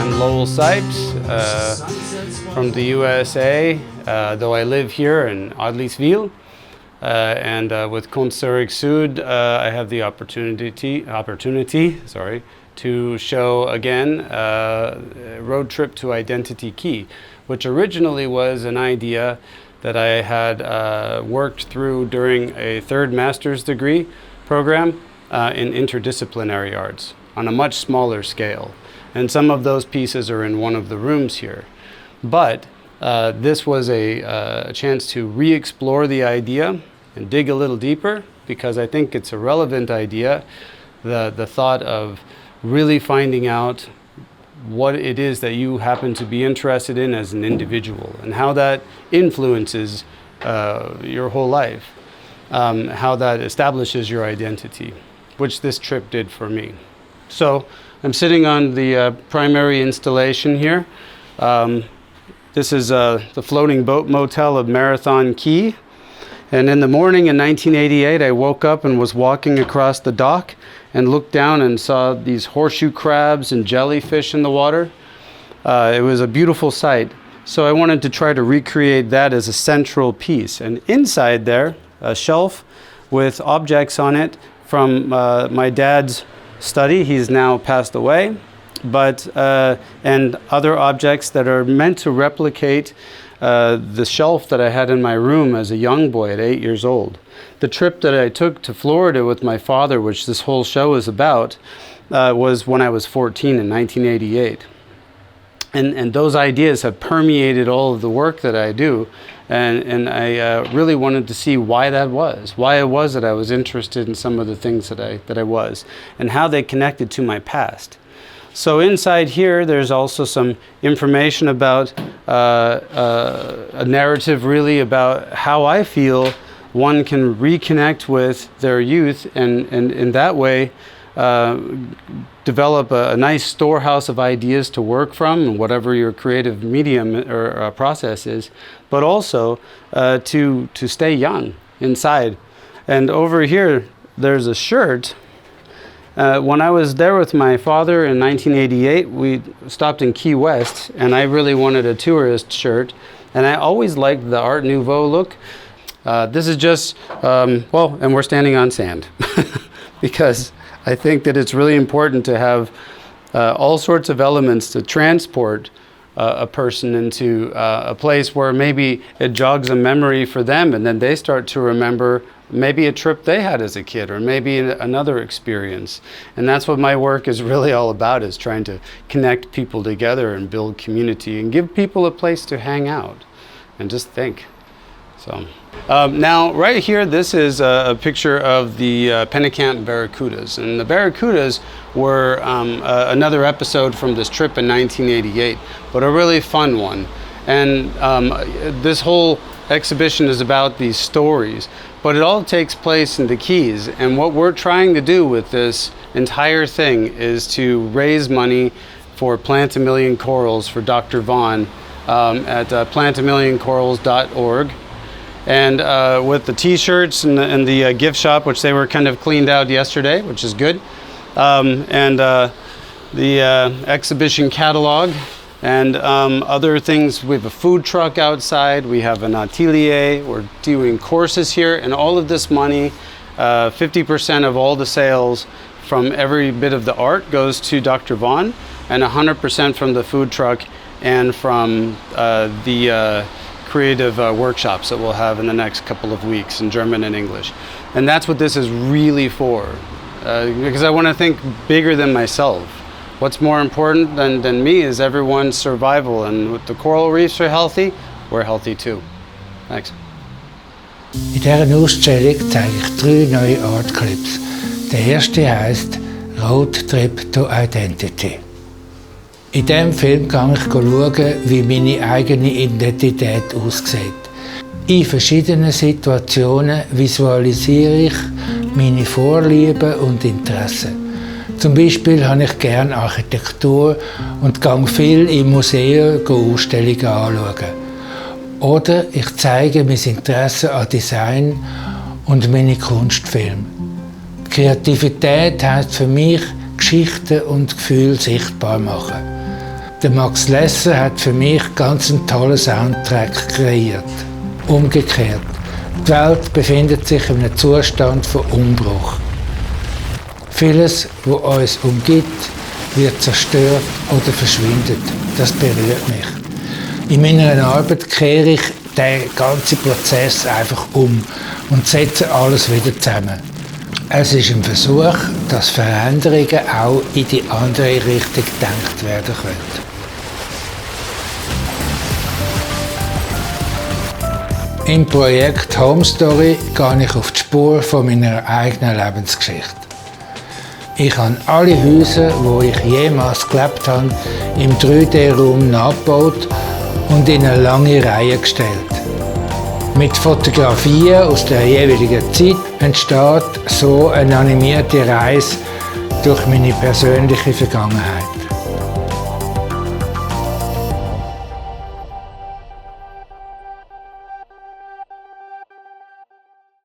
I'm Lowell from the USA, though I live here in Adliswil. And with KunstZürichSüd, I have the opportunity to show again Road Trip to Identity Key, which originally was an idea that I had worked through during a third master's degree program in interdisciplinary arts on a much smaller scale. And some of those pieces are in one of the rooms here. But this was a chance to re-explore the idea and dig a little deeper, because I think it's a relevant idea, the thought of really finding out what it is that you happen to be interested in as an individual and how that influences your whole life, how that establishes your identity, which this trip did for me. So I'm sitting on the primary installation here. This is the floating boat motel of Marathon Key. And in the morning in 1988, I woke up and was walking across the dock and looked down and saw these horseshoe crabs and jellyfish in the water. It was a beautiful sight. So I wanted to try to recreate that as a central piece. And inside there, a shelf with objects on it from my dad's study. He's now passed away. But and other objects that are meant to replicate the shelf that I had in my room as a young boy at 8 years old. The trip that I took to Florida with my father, which this whole show is about, was when I was 14 in 1988. And those ideas have permeated all of the work that I do. And I really wanted to see why that was, why it was that I was interested in some of the things that I was, and how they connected to my past. So inside here, there's also some information about a narrative really about how I feel one can reconnect with their youth and in that way develop a nice storehouse of ideas to work from, whatever your creative medium or process is, but also to stay young inside. And over here, there's a shirt. When I was there with my father in 1988, we stopped in Key West, and I really wanted a tourist shirt, and I always liked the Art Nouveau look. This is just, well, and we're standing on sand, because I think that it's really important to have all sorts of elements to transport a person into a place where maybe it jogs a memory for them, and then they start to remember maybe a trip they had as a kid, or maybe another experience. And that's what my work is really all about, is trying to connect people together and build community and give people a place to hang out and just think. So now right here, this is a picture of the Pennicamp barracudas. And the barracudas were another episode from this trip in 1988, but a really fun one. And this whole exhibition is about these stories, but it all takes place in the Keys. And what we're trying to do with this entire thing is to raise money for Plant a Million Corals for Dr. Vaughn at plantamillioncorals.org. And with the t-shirts and the gift shop, which they were kind of cleaned out yesterday, which is good. And the exhibition catalog and other things. We have a food truck outside. We have an atelier. We're doing courses here. And all of this money, 50% of all the sales from every bit of the art goes to Dr. Vaughn, and 100% from the food truck and from the creative workshops that we'll have in the next couple of weeks in German and English. And that's what this is really for, because I want to think bigger than myself. What's more important than me is everyone's survival, and if the coral reefs are healthy, we're healthy too. Thanks. In dieser Ausstellung zeige ich 3 neue Artclips. Der erste heisst Roadtrip to Identity. In diesem Film gehe ich schauen, wie meine eigene Identität aussieht. In verschiedenen Situationen visualisiere ich meine Vorlieben und Interessen. Zum Beispiel habe ich gerne Architektur und gehe viel in Museen Ausstellungen anschauen. Oder ich zeige mein Interesse an Design und meine Kunstfilme. Kreativität heisst für mich, Geschichten und Gefühle sichtbar machen. Der Max Lesser hat für mich ganz einen tollen Soundtrack kreiert. Umgekehrt. Die Welt befindet sich in einem Zustand von Umbruch. Vieles, was uns umgibt, wird zerstört oder verschwindet. Das berührt mich. In meiner Arbeit kehre ich den ganzen Prozess einfach um und setze alles wieder zusammen. Es ist ein Versuch, dass Veränderungen auch in die andere Richtung gedacht werden können. Im Projekt Home Story gehe ich auf die Spur von meiner eigenen Lebensgeschichte. Ich habe alle Häuser, wo ich jemals gelebt habe, im 3D-Raum nachgebaut und in eine lange Reihe gestellt. Mit Fotografien aus der jeweiligen Zeit entsteht so eine animierte Reise durch meine persönliche Vergangenheit.